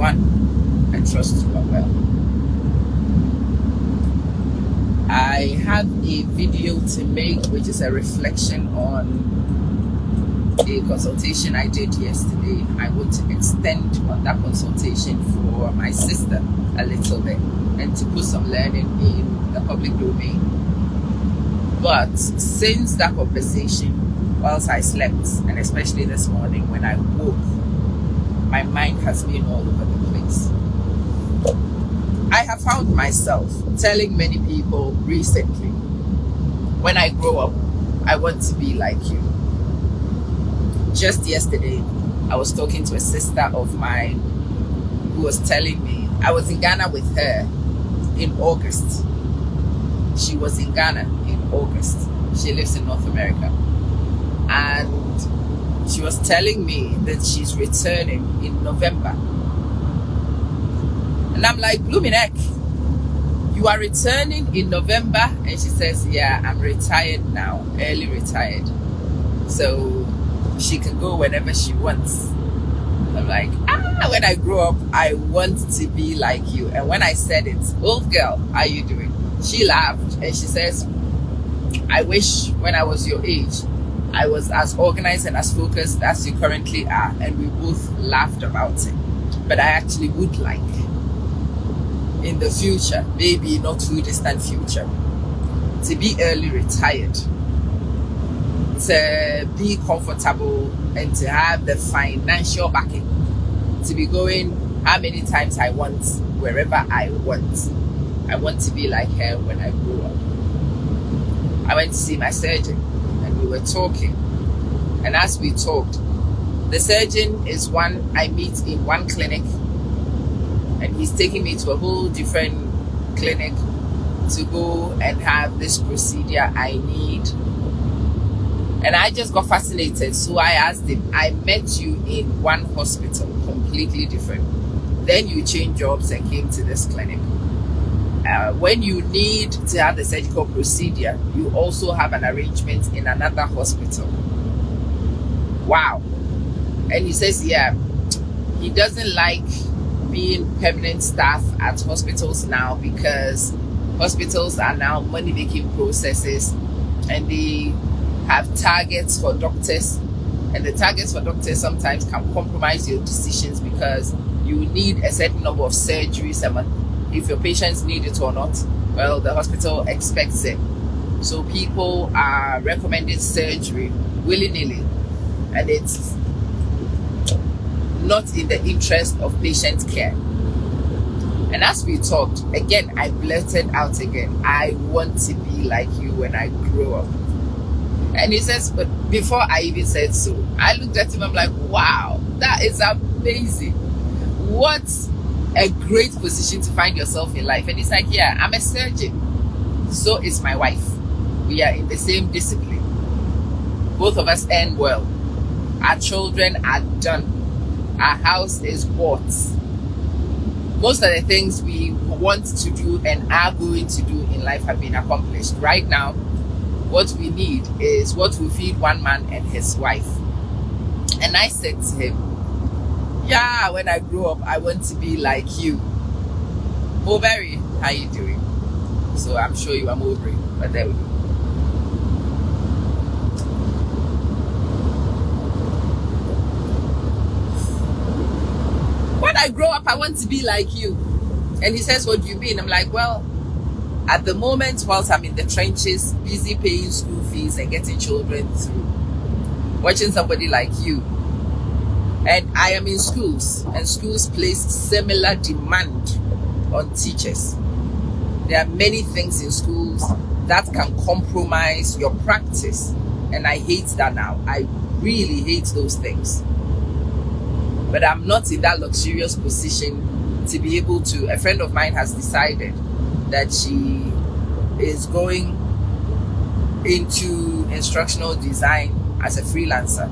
everyone. I trust you are well. I have a video to make, which is a reflection on a consultation I did yesterday. I want to extend on that consultation for my sister a little bit and to put some learning in the public domain. But since that conversation, whilst I slept, and especially this morning when I woke, my mind has been all over the place. I have found myself telling many people recently, when I grow up, I want to be like you. Just yesterday, I was talking to a sister of mine who was telling me, I was in Ghana with her in August. She was in Ghana in August. She lives in North America. And she was telling me that she's returning in November. And I'm like, blooming heck, you are returning in November? And she says, yeah, I'm retired now, early retired. So she can go whenever she wants. I'm like, when I grow up, I want to be like you. And when I said it, old girl, how are you doing? She laughed and she says, I wish when I was your age, I was as organized and as focused as you currently are. And we both laughed about it. But I actually would like, in the future, maybe not too distant future, to be early retired, to be comfortable and to have the financial backing, to be going how many times I want, wherever I want. I want to be like her when I grow up. I went to see my surgeon and we were talking. And as we talked, the surgeon is one I meet in one clinic, and he's taking me to a whole different clinic to go and have this procedure I need. And I just got fascinated. So I asked him, I met you in one hospital, completely different. Then you changed jobs and came to this clinic. When you need to have the surgical procedure, you also have an arrangement in another hospital. Wow. And he says, yeah, he doesn't like being permanent staff at hospitals now because hospitals are now money-making processes and they have targets for doctors, and the targets for doctors sometimes can compromise your decisions because you need a certain number of surgeries a month. If your patients need it or not, well, the hospital expects it. So people are recommending surgery willy-nilly, and it's not in the interest of patient care. And as we talked, again, I blurted out again, I want to be like you when I grow up. And he says, but before I even said so, I looked at him, I'm like, wow, that is amazing. What a great position to find yourself in life. And he's like, yeah, I'm a surgeon. So is my wife. We are in the same discipline. Both of us earn well. Our children are done. Our house is bought. Most of the things we want to do and are going to do in life have been accomplished. Right now, what we need is what will feed one man and his wife. And I said to him, yeah, when I grow up, I want to be like you. Mulberry, how you doing? So I'm sure you are Mulberry, but there we go. When I grow up, I want to be like you. And he says, what do you mean? I'm like, well, at the moment, whilst I'm in the trenches, busy paying school fees and getting children through, watching somebody like you. And I am in schools, and schools place similar demand on teachers. There are many things in schools that can compromise your practice. And I hate that now. I really hate those things. But I'm not in that luxurious position to be able to. A friend of mine has decided that she is going into instructional design as a freelancer.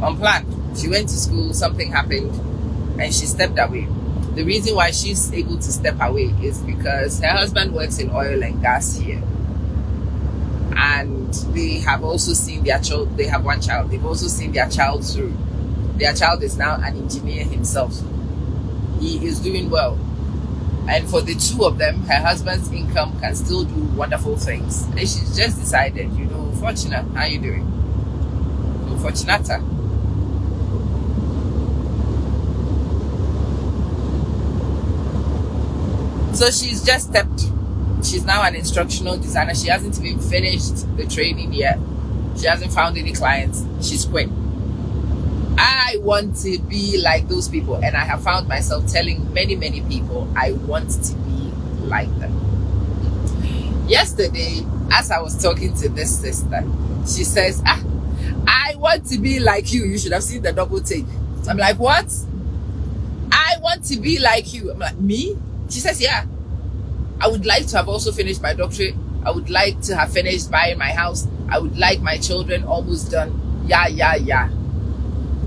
Unplanned. She went to school, something happened, and she stepped away. The reason why she's able to step away is because her husband works in oil and gas here. And they have also seen their child, they have one child, they've also seen their child through. Their child is now an engineer himself. he is doing well. And for the two of them, her husband's income can still do wonderful things. And she's just decided, Fortunate, how you doing? Fortunata. So she's just stepped. She's now an instructional designer. She hasn't even finished the training yet. She hasn't found any clients. She's quit. I want to be like those people, and I have found myself telling many people I want to be like them. Yesterday, as I was talking to this sister, she says, I want to be like you. You should have seen the double take. I'm like, what? I want to be like you. I'm like, me? She says, yeah. I would like to have also finished my doctorate. I would like to have finished buying my house. I would like my children almost done. Yeah.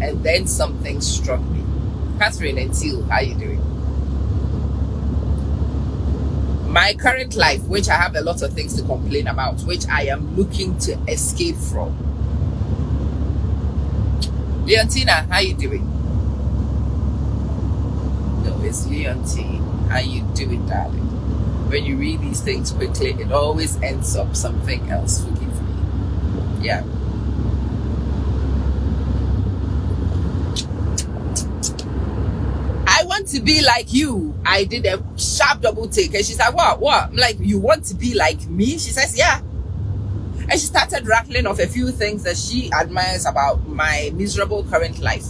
And then something struck me. Catherine and Teal, how you doing? My current life, which I have a lot of things to complain about, which I am looking to escape from. Leontina, how you doing? No, it's Leontine. How you doing, darling? When you read these things quickly, it always ends up something else. Forgive me. Yeah. I want to be like you. I did a sharp double take, and she's like, what? I'm like, you want to be like me? She says, yeah. And she started rattling off a few things that she admires about my miserable current life.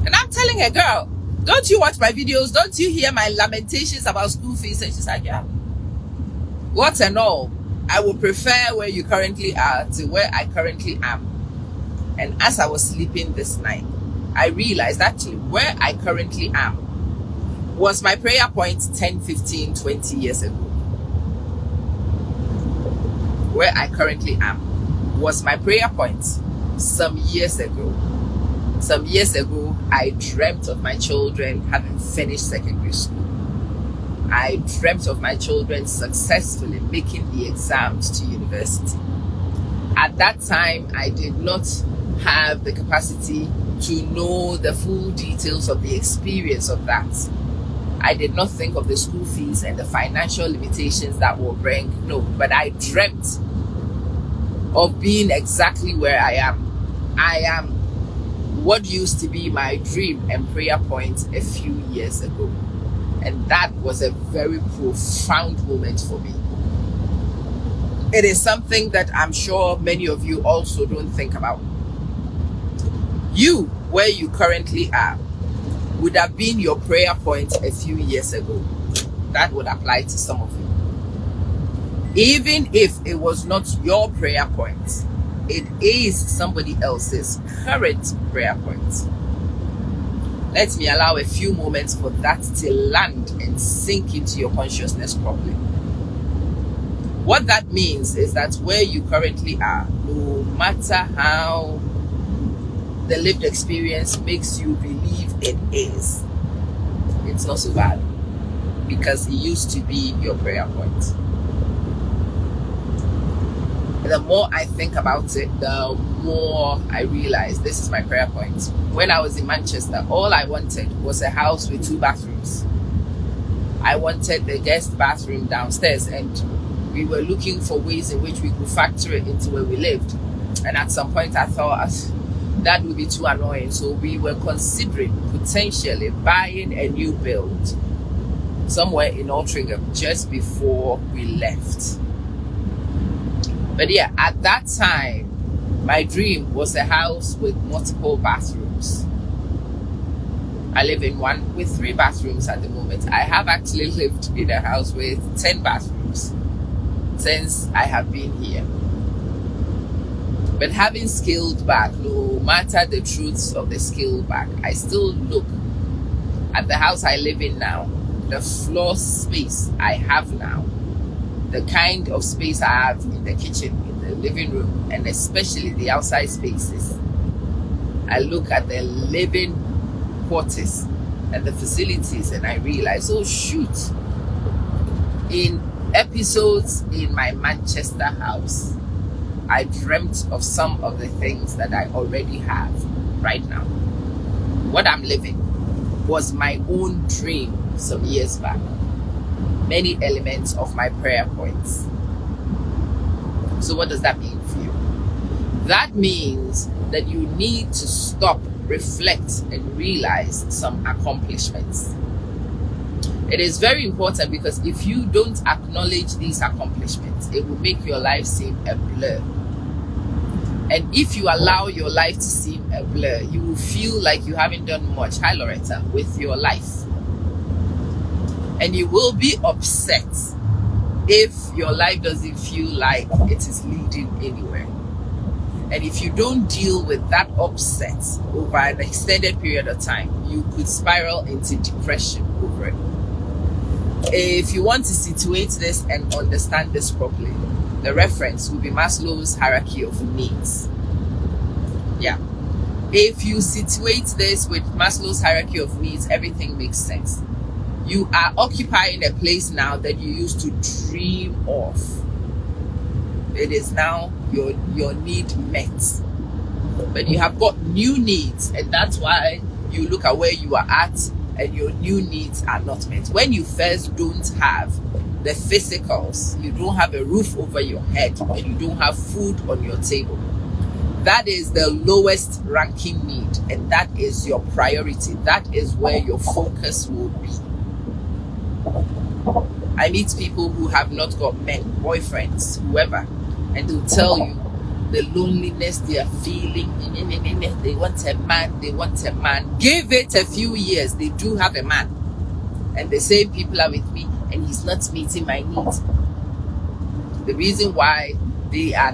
And I'm telling her, girl, don't you watch my videos? Don't you hear my lamentations about school fees? And she's like, yeah. What and all, I would prefer where you currently are to where I currently am. And as I was sleeping this night, I realized actually where I currently am was my prayer point 10, 15, 20 years ago. Where I currently am was my prayer point some years ago. Some years ago, I dreamt of my children having finished secondary school. I dreamt of my children successfully making the exams to university. At that time, I did not have the capacity to know the full details of the experience of that. I did not think of the school fees and the financial limitations that will bring. No, but I dreamt of being exactly where I am. I am what used to be my dream and prayer point a few years ago. And that was a very profound moment for me. It is something that I'm sure many of you also don't think about. You, where you currently are, would have been your prayer point a few years ago. That would apply to some of you. Even if it was not your prayer point, it is somebody else's current prayer point. Let me allow a few moments for that to land and sink into your consciousness properly. What that means is that where you currently are, no matter how the lived experience makes you believe it is, it's not so bad, because it used to be your prayer point. The more I think about it, the more I realize this is my prayer point. When I was in Manchester, all I wanted was a house with 2 bathrooms. I wanted the guest bathroom downstairs, and we were looking for ways in which we could factor it into where we lived. And at some point I thought that would be too annoying, so we were considering potentially buying a new build somewhere in Altrincham just before we left. But yeah, at that time, my dream was a house with multiple bathrooms. I live in one with 3 bathrooms at the moment. I have actually lived in a house with 10 bathrooms since I have been here. But having scaled back, no matter the truths of the scale back, I still look at the house I live in now, the floor space I have now, the kind of space I have in the kitchen, in the living room, and especially the outside spaces. I look at the living quarters and the facilities, and I realize, oh shoot, in episodes in my Manchester house, I dreamt of some of the things that I already have right now. What I'm living, was my own dream some years back. Many elements of my prayer points. So what does that mean for you? That means that you need to stop, reflect, and realize some accomplishments. It is very important, because if you don't acknowledge these accomplishments, it will make your life seem a blur. And if you allow your life to seem a blur, you will feel like you haven't done much, hi Loretta, with your life. And you will be upset if your life doesn't feel like it is leading anywhere. And if you don't deal with that upset over an extended period of time, you could spiral into depression over it. If you want to situate this and understand this properly, the reference will be Maslow's hierarchy of needs. Yeah. If you situate this with Maslow's hierarchy of needs, everything makes sense. You are occupying a place now that you used to dream of. It is now your need met. But you have got new needs, and that's why you look at where you are at and your new needs are not met. When you first don't have the physicals, you don't have a roof over your head, and you don't have food on your table, that is the lowest ranking need, and that is your priority. That is where your focus will be. I meet people who have not got men, boyfriends, whoever, and they'll tell you the loneliness they are feeling. They want a man, they want a man. Give it a few years, they do have a man. And the same people are with me, and he's not meeting my needs. The reason why their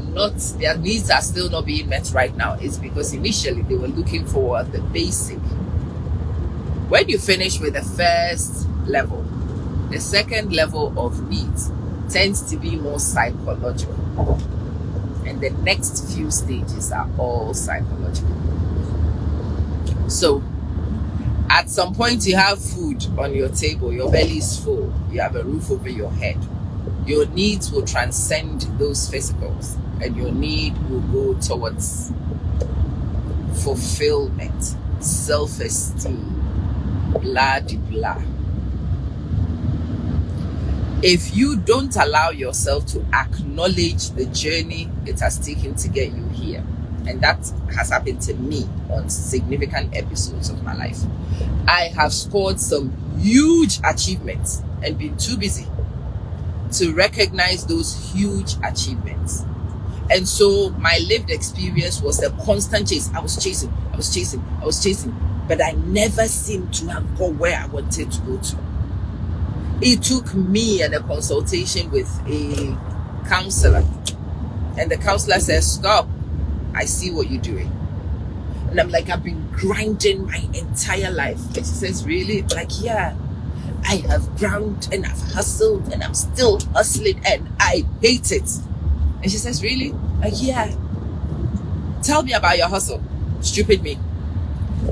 needs are still not being met right now is because initially they were looking for the basic. When you finish with the first level, the second level of needs tends to be more psychological. And the next few stages are all psychological. So, at some point you have food on your table, your belly is full, you have a roof over your head. Your needs will transcend those physicals, and your need will go towards fulfillment, self-esteem, blah de blah. If you don't allow yourself to acknowledge the journey it has taken to get you here, and that has happened to me on significant episodes of my life, I have scored some huge achievements and been too busy to recognize those huge achievements. And so my lived experience was a constant chase. I was chasing, but I never seemed to have got where I wanted to go to. It took me and a consultation with a counselor, and the counselor says, stop, I see what you're doing. And I'm like, I've been grinding my entire life. And she says, really? Like, yeah, I have ground and I've hustled and I'm still hustling and I hate it. And she says, really? Like, yeah. Tell me about your hustle. Stupid me.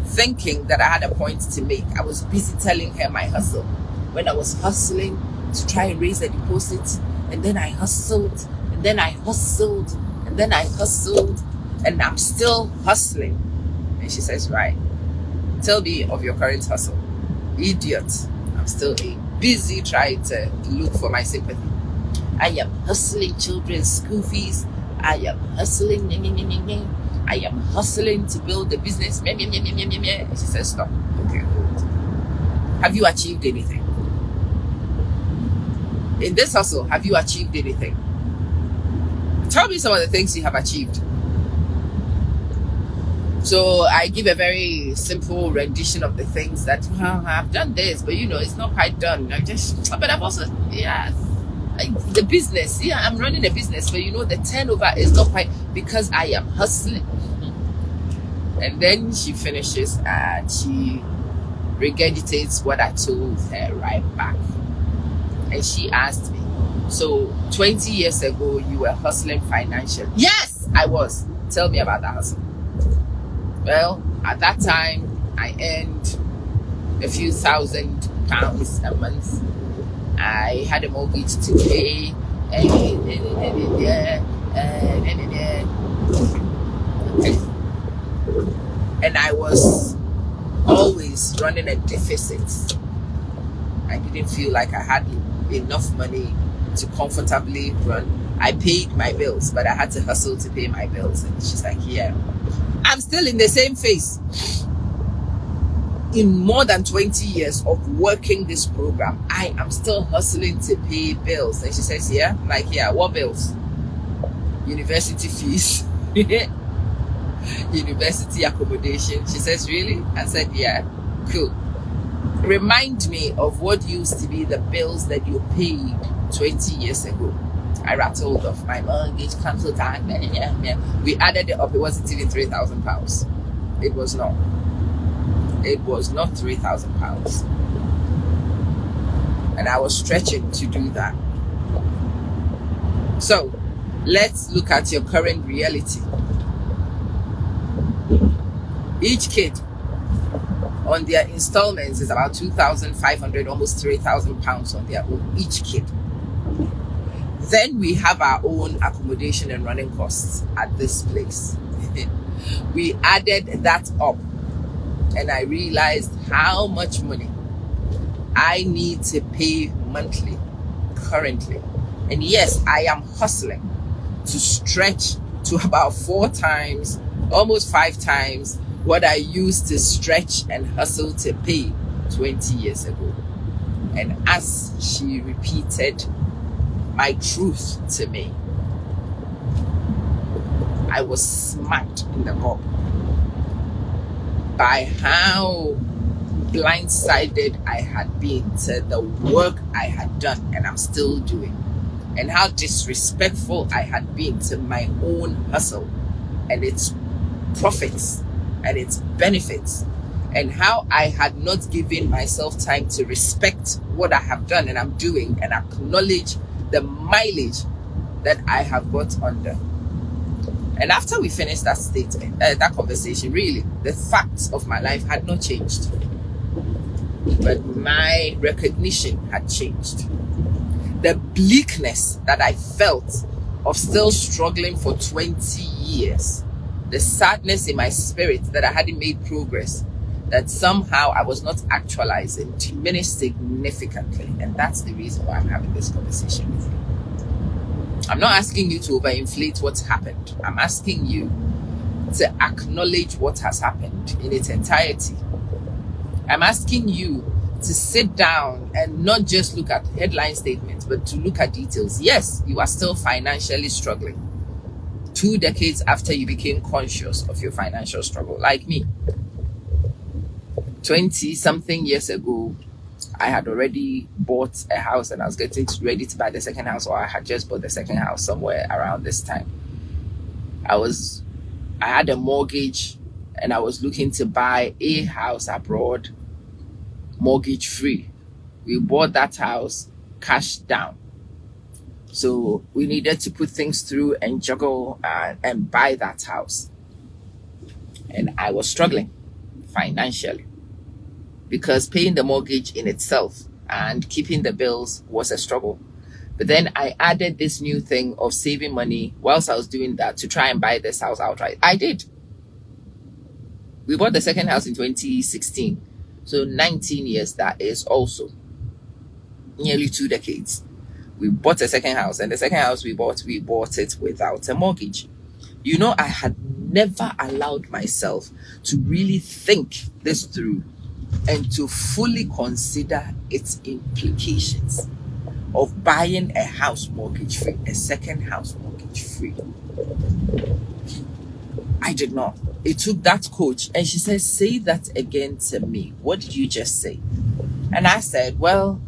Thinking that I had a point to make, I was busy telling her my hustle. When I was hustling to try and raise a deposit, and then I hustled, and then I hustled, and then I hustled, and I'm still hustling. And she says, right, tell me of your current hustle. Idiot. I'm still busy trying to look for my sympathy. I am hustling children's school fees. I am hustling. I am hustling to build a business. And she says, stop. Okay. Have you achieved anything? In this hustle, have you achieved anything? Tell me some of the things you have achieved. So I give a very simple rendition of the things that, well, I've done this, but it's not quite done. But I've also, the business, I'm running a business, but the turnover is not quite, because I am hustling. And then she finishes and she regurgitates what I told her right back. And she asked me, so 20 years ago, you were hustling financially? Yes, I was. Tell me about that hustle. Well, at that time, I earned a few £1,000 a month. I had a mortgage to pay. And I was always was running a deficit. I didn't feel like I had enough money to comfortably run. I paid my bills, but I had to hustle to pay my bills. And she's like, yeah, I'm still in the same phase. In more than 20 years of working this program, I am still hustling to pay bills. And she says, yeah? I'm like, yeah, what bills? University fees, university accommodation. She says, really? I said, yeah, cool. Remind me of what used to be the bills that you paid 20 years ago. I rattled off my mortgage, council tax. We added it up. It wasn't even £3,000. It was not. It was not £3,000. And I was stretching to do that. So let's look at your current reality. Each kid on their installments is about 2,500, almost £3,000 on their own, each kid. Then we have our own accommodation and running costs at this place. We added that up, and I realized how much money I need to pay monthly currently. And yes, I am hustling to stretch to about 4 times, almost 5 times what I used to stretch and hustle to pay 20 years ago. And as she repeated my truth to me, I was smacked in the gob by how blindsided I had been to the work I had done and I'm still doing, and how disrespectful I had been to my own hustle and its profits and its benefits, and how I had not given myself time to respect what I have done and I'm doing and acknowledge the mileage that I have got under. And after we finished that statement, that conversation, really, the facts of my life had not changed, but my recognition had changed. The bleakness that I felt of still struggling for 20 years, the sadness in my spirit that I hadn't made progress, that somehow I was not actualizing, diminished significantly. And that's the reason why I'm having this conversation with you. I'm not asking you to overinflate what's happened. I'm asking you to acknowledge what has happened in its entirety. I'm asking you to sit down and not just look at headline statements, but to look at details. Yes, you are still financially struggling 2 decades after you became conscious of your financial struggle, like me. 20-something years ago, I had already bought a house and I was getting ready to buy the second house, or I had just bought the second house somewhere around this time. I had a mortgage and I was looking to buy a house abroad, mortgage free. We bought that house cash down. So we needed to put things through and juggle and buy that house. And I was struggling financially, because paying the mortgage in itself and keeping the bills was a struggle. But then I added this new thing of saving money whilst I was doing that to try and buy this house outright. I did. We bought the second house in 2016. So 19 years, that is also nearly 2 decades. We bought a second house, and the second house we bought it without a mortgage. You know, I had never allowed myself to really think this through and to fully consider its implications of buying a house mortgage free, a second house mortgage free. I did not. It took that coach, and she said, say that again to me. What did you just say? And I said, well,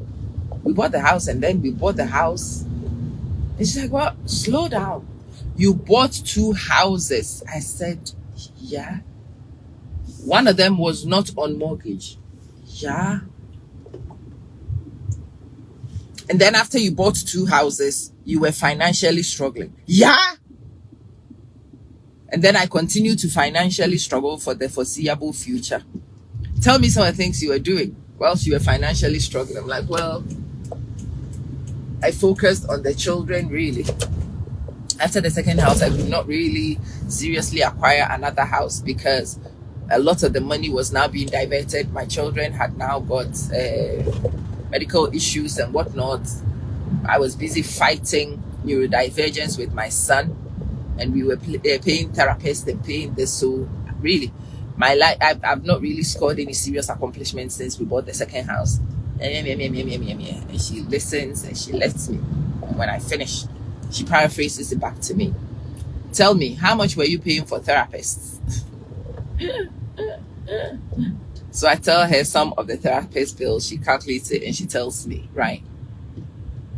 we bought the house and then we bought the house. And she's like, well, slow down. You bought 2 houses. I said, yeah. One of them was not on mortgage. Yeah. And then after you bought 2 houses, you were financially struggling. Yeah. And then I continued to financially struggle for the foreseeable future. Tell me some of the things you were doing whilst you were financially struggling. I'm like, well, I focused on the children, really. After the second house, I could not really seriously acquire another house because A lot of the money was now being diverted. My children had now got medical issues and whatnot. I was busy fighting neurodivergence with my son, and we were paying therapists and paying this. So really, my life, I've not really scored any serious accomplishments since we bought the second house. And she listens and she lets me. And when I finish, she paraphrases it back to me. Tell me, how much were you paying for therapists? So I tell her some of the therapist bills. She calculates it and she tells me, right?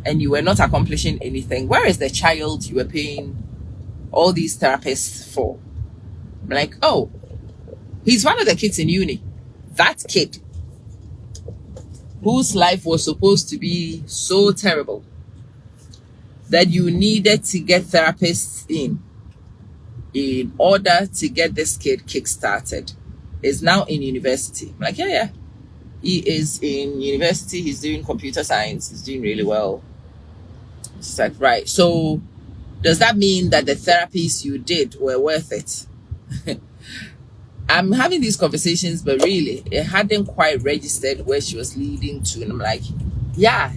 And you were not accomplishing anything. Where is the child you were paying all these therapists for? I'm like, oh, he's one of the kids in uni. That kid whose life was supposed to be so terrible that you needed to get therapists in order to get this kid kick-started, is now in university. I'm like, yeah. He is in university. He's doing computer science. He's doing really well. It's like, right. So does that mean that the therapies you did were worth it? I'm having these conversations, but really, it hadn't quite registered where she was leading to. And I'm like, yeah.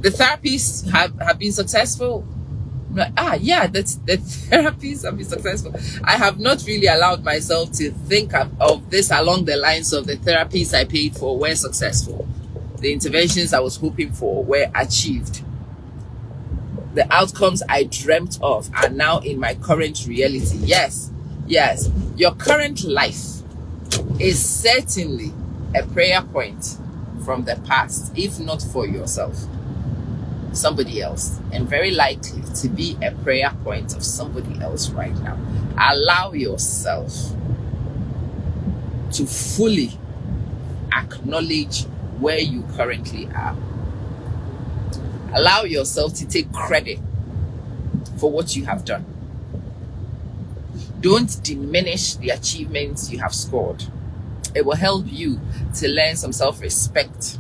The therapies have been successful. I'm like, yeah, the therapies have been successful. I have not really allowed myself to think of this along the lines of the therapies I paid for were successful. The interventions I was hoping for were achieved. The outcomes I dreamt of are now in my current reality. Yes, your current life is certainly a prayer point from the past, if not for yourself, somebody else, and very likely to be a prayer point of somebody else right now. Allow yourself to fully acknowledge where you currently are. Allow yourself to take credit for what you have done. Don't diminish the achievements you have scored. It will help you to learn some self-respect.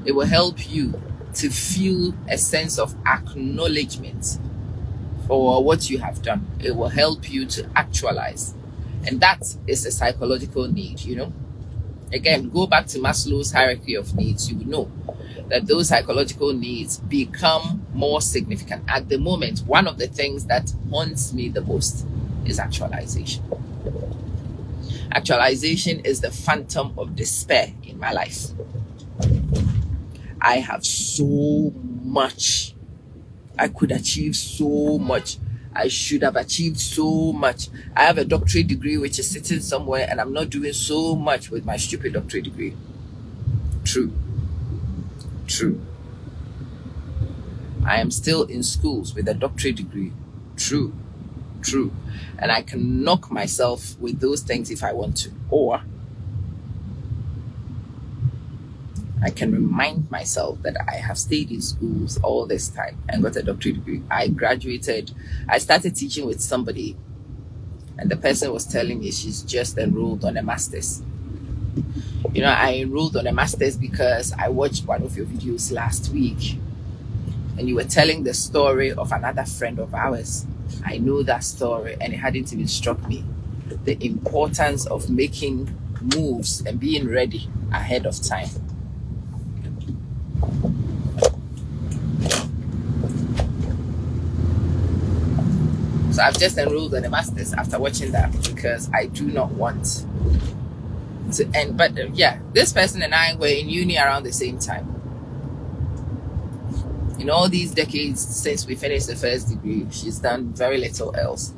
It will help you to feel a sense of acknowledgement for what you have done. It will help you to actualize. And that is a psychological need, Again, go back to Maslow's hierarchy of needs. You will know that those psychological needs become more significant. At the moment, one of the things that haunts me the most is actualization. Actualization is the phantom of despair in my life. I have so much. I could achieve so much. I should have achieved so much. I have a doctorate degree which is sitting somewhere and I'm not doing so much with my stupid doctorate degree. True. I am still in schools with a doctorate degree. True. And I can knock myself with those things if I want to. Or I can remind myself that I have stayed in schools all this time and got a doctorate degree. I graduated. I started teaching with somebody, and the person was telling me she's just enrolled on a master's. I enrolled on a master's because I watched one of your videos last week, and you were telling the story of another friend of ours. I know that story, and it hadn't even struck me the importance of making moves and being ready ahead of time. So I've just enrolled on a master's after watching that because I do not want to end. But this person and I were in uni around the same time. In all these decades since we finished the first degree, she's done very little else.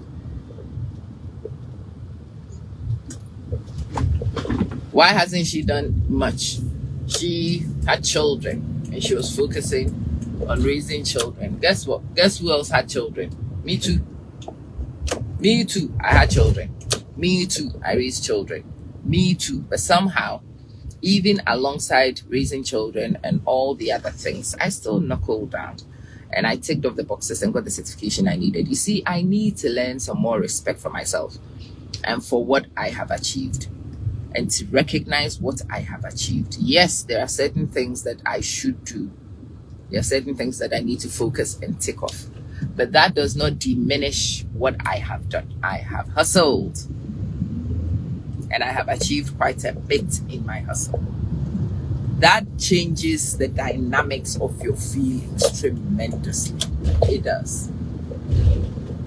Why hasn't she done much? She had children and she was focusing on raising children. Guess what? Guess who else had children? Me too. I had children. Me too. I raised children. Me too. But somehow, even alongside raising children and all the other things, I still knuckled down and I ticked off the boxes and got the certification I needed. You see, I need to learn some more respect for myself and for what I have achieved, and to recognize what I have achieved. Yes, there are certain things that I should do. There are certain things that I need to focus and tick off. But that does not diminish what I have done. I have hustled. and I have achieved quite a bit in my hustle. That changes the dynamics of your feelings tremendously. It does.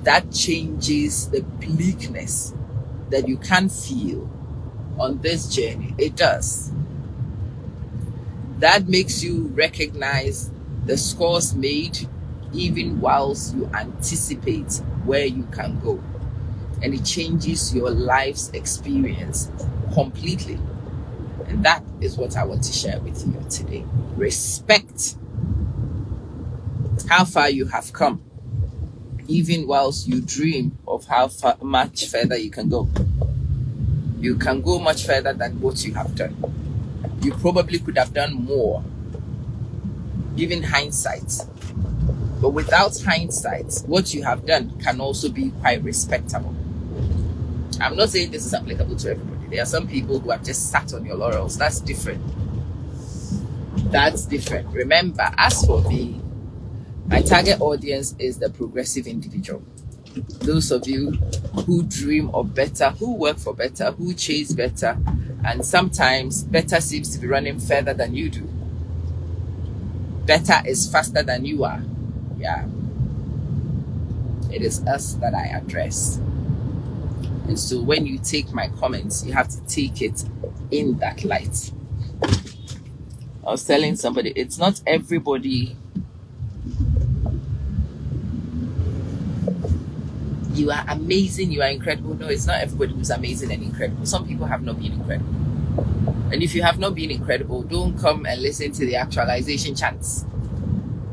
That changes the bleakness that you can feel on this journey. It does. That makes you recognize the scores made even whilst you anticipate where you can go. And it changes your life's experience completely. And that is what I want to share with you today. Respect how far you have come, even whilst you dream of how much further you can go. You can go much further than what you have done. You probably could have done more, given hindsight. But without hindsight, what you have done can also be quite respectable. I'm not saying this is applicable to everybody. There are some people who have just sat on your laurels. That's different. That's different. Remember, as for me, my target audience is the progressive individual. Those of you who dream of better, who work for better, who chase better, and sometimes better seems to be running further than you do. Better is faster than you are. Yeah. It is us that I address. And so when you take my comments, you have to take it in that light. I was telling somebody, it's not everybody. You are amazing, you are incredible. No, it's not everybody who's amazing and incredible. Some people have not been incredible. And if you have not been incredible, don't come and listen to the actualization chants.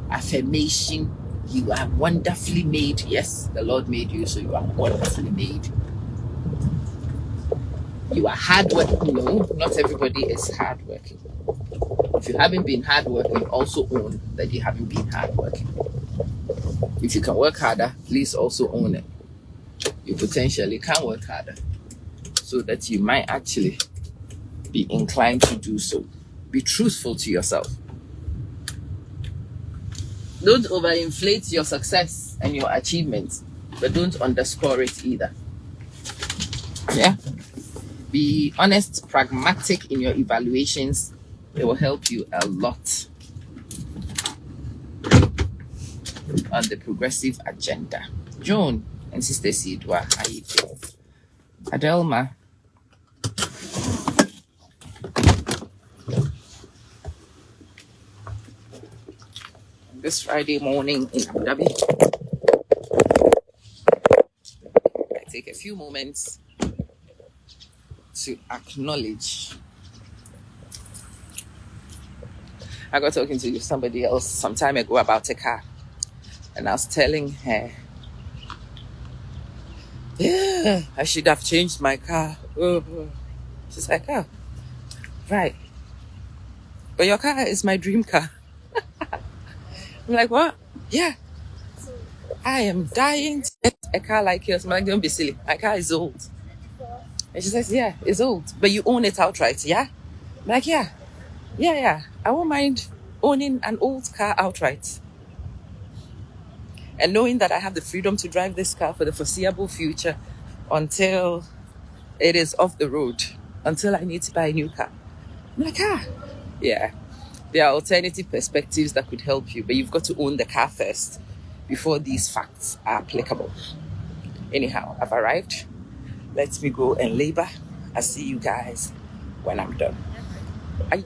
Affirmation, you are wonderfully made. Yes, the Lord made you, so you are wonderfully made. You are hardworking. No, not everybody is hardworking. If you haven't been hardworking, also own that you haven't been hardworking. If you can work harder, please also own it. You potentially can work harder, so that you might actually be inclined to do so. Be truthful to yourself. Don't overinflate your success and your achievements, but don't underscore it either. Yeah. Be honest, pragmatic in your evaluations. It will help you a lot on the progressive agenda. Joan and Sister Sidwa, how you doing? Adelma. This Friday morning in Abu Dhabi, I take a few moments to acknowledge. I got talking to somebody else some time ago about a car, and I was telling her, yeah, I should have changed my car. She's like, oh, right. But your car is my dream car. I'm like, what? Yeah. I am dying to get a car like yours. I'm like, don't be silly. My car is old. And she says, yeah, it's old, but you own it outright, yeah? I'm like, yeah. I won't mind owning an old car outright. And knowing that I have the freedom to drive this car for the foreseeable future until it is off the road, until I need to buy a new car. I'm like, yeah. There are alternative perspectives that could help you, but you've got to own the car first before these facts are applicable. Anyhow, I've arrived. Let me go and labor. I'll see you guys when I'm done. Bye.